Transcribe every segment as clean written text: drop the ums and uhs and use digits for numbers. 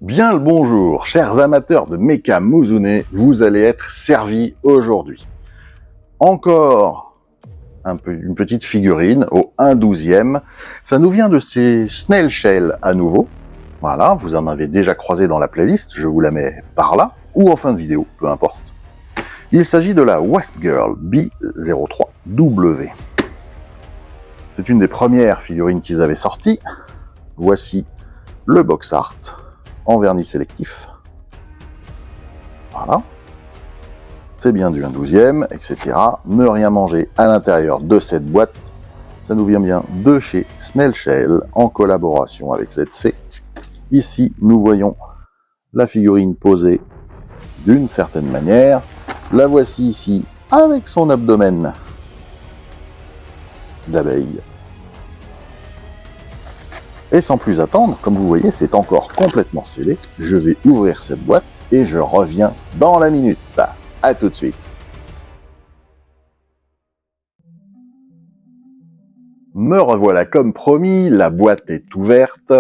Bien le bonjour, chers amateurs de Mecha Muzune, vous allez être servis aujourd'hui. Encore une petite figurine au 1/12e. Ça nous vient de ces Snail Shell à nouveau. Voilà, vous en avez déjà croisé dans la playlist, je vous la mets par là, ou en fin de vidéo, peu importe. Il s'agit de la Wasp Girl B03W. C'est une des premières figurines qu'ils avaient sorties. Voici le box art en vernis sélectif. Voilà. C'est bien du 1/12e, etc. Ne rien manger à l'intérieur de cette boîte. Ça nous vient bien de chez Snail Shell en collaboration avec ZC. Ici, nous voyons la figurine posée d'une certaine manière. La voici ici avec son abdomen d'abeille. Et sans plus attendre, comme vous voyez, c'est encore complètement scellé. Je vais ouvrir cette boîte et je reviens dans la minute. À tout de suite. Me revoilà comme promis, la boîte est ouverte.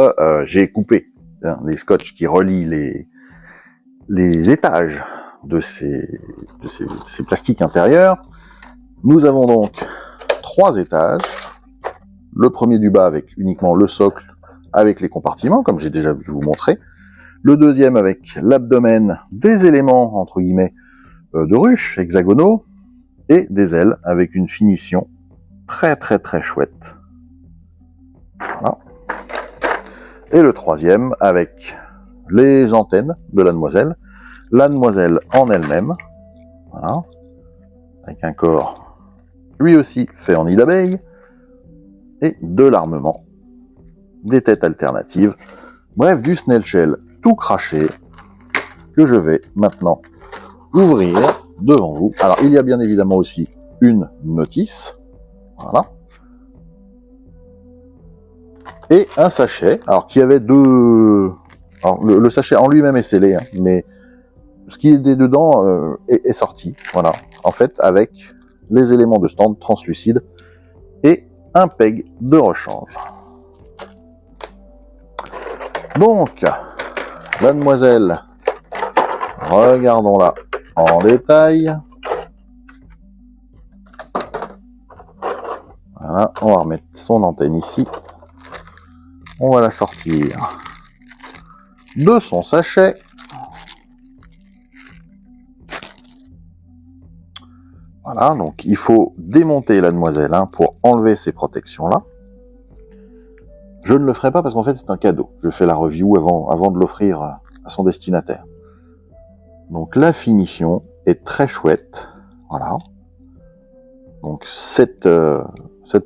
J'ai coupé les scotch qui relient les étages de ces plastiques intérieurs. Nous avons donc 3 étages. Le premier du bas avec uniquement le socle, avec les compartiments, comme j'ai déjà pu vous montrer. Le deuxième avec l'abdomen, des éléments, entre guillemets, de ruches, hexagonaux, et des ailes avec une finition très très très chouette. Voilà. Et le troisième avec les antennes de la demoiselle en elle-même, voilà, avec un corps lui aussi fait en nid d'abeille, et de l'armement, des têtes alternatives, bref, du Snail Shell tout craché, que je vais maintenant ouvrir devant vous. Alors, il y a bien évidemment aussi une notice, voilà, et un sachet, alors qui avait deux... Alors, le sachet en lui-même est scellé, hein, mais ce qui est dedans est sorti, voilà, en fait, avec les éléments de stand translucides et un peg de rechange. Donc, la demoiselle, regardons-la en détail. Voilà, on va remettre son antenne ici. On va la sortir de son sachet. Voilà, donc il faut démonter la demoiselle pour enlever ces protections-là. Je ne le ferai pas parce qu'en fait c'est un cadeau. Je fais la review avant de l'offrir à son destinataire. Donc la finition est très chouette. Voilà. Donc cette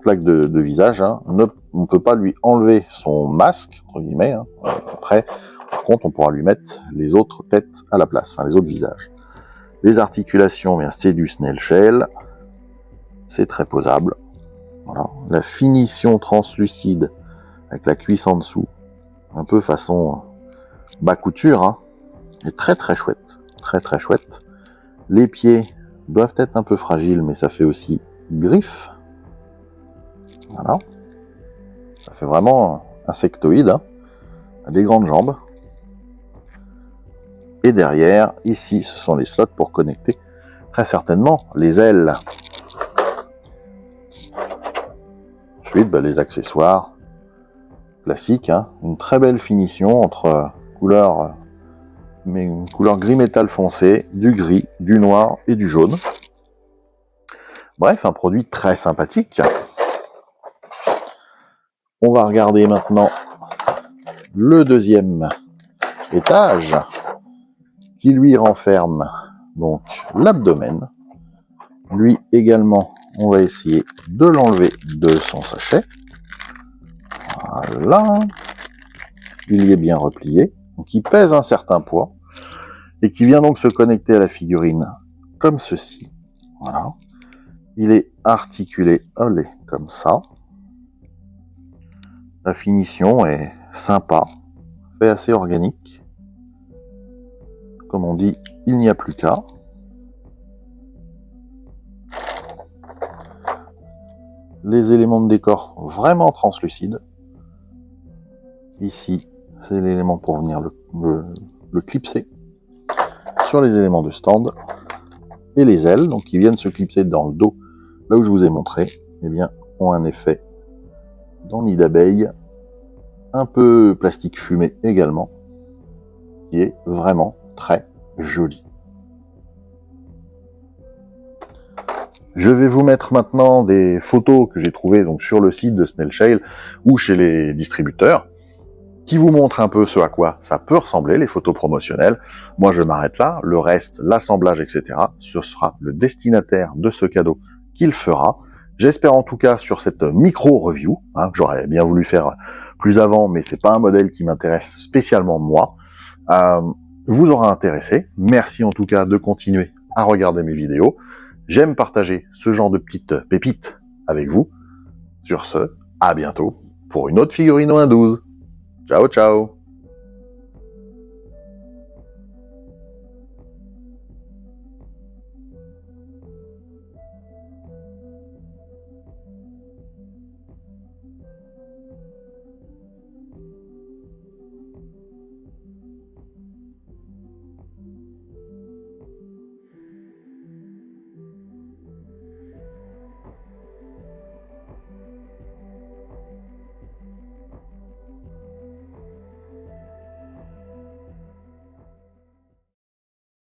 plaque de visage, on ne peut pas lui enlever son masque, entre guillemets. Après, par contre, on pourra lui mettre les autres têtes à la place, enfin les autres visages. Les articulations, bien c'est du Snail Shell. C'est très posable. Voilà. La finition translucide avec la cuisse en dessous, un peu façon bas couture, est très très chouette. Très très chouette. Les pieds doivent être un peu fragiles, mais ça fait aussi griffe. Voilà. Ça fait vraiment insectoïde. Des grandes jambes. Et derrière, ici, ce sont les slots pour connecter très certainement les ailes. Ensuite, les accessoires classiques. Une très belle finition entre couleurs, mais une couleur gris métal foncé, du gris, du noir et du jaune. Bref, un produit très sympathique. On va regarder maintenant le deuxième étage qui lui renferme donc l'abdomen. Lui également, on va essayer de l'enlever de son sachet. Voilà. Il y est bien replié. Donc il pèse un certain poids et qui vient donc se connecter à la figurine comme ceci. Voilà. Il est articulé, comme ça. La finition est sympa, fait assez organique. Comme on dit, il n'y a plus qu'à. Les éléments de décor vraiment translucides. Ici, c'est l'élément pour venir le clipser sur les éléments de stand. Et les ailes, donc qui viennent se clipser dans le dos, là où je vous ai montré, eh bien, ont un effet dans nid d'abeille, un peu plastique fumé également, qui est vraiment très joli. Je vais vous mettre maintenant des photos que j'ai trouvées donc sur le site de Snail Shale ou chez les distributeurs, qui vous montrent un peu ce à quoi ça peut ressembler, les photos promotionnelles. Moi, je m'arrête là. Le reste, l'assemblage, etc., ce sera le destinataire de ce cadeau qui le fera. J'espère en tout cas sur cette micro-review, que j'aurais bien voulu faire plus avant, mais c'est pas un modèle qui m'intéresse spécialement moi, vous aura intéressé. Merci en tout cas de continuer à regarder mes vidéos. J'aime partager ce genre de petites pépites avec vous. Sur ce, à bientôt pour une autre figurine au 1-12. Ciao, ciao!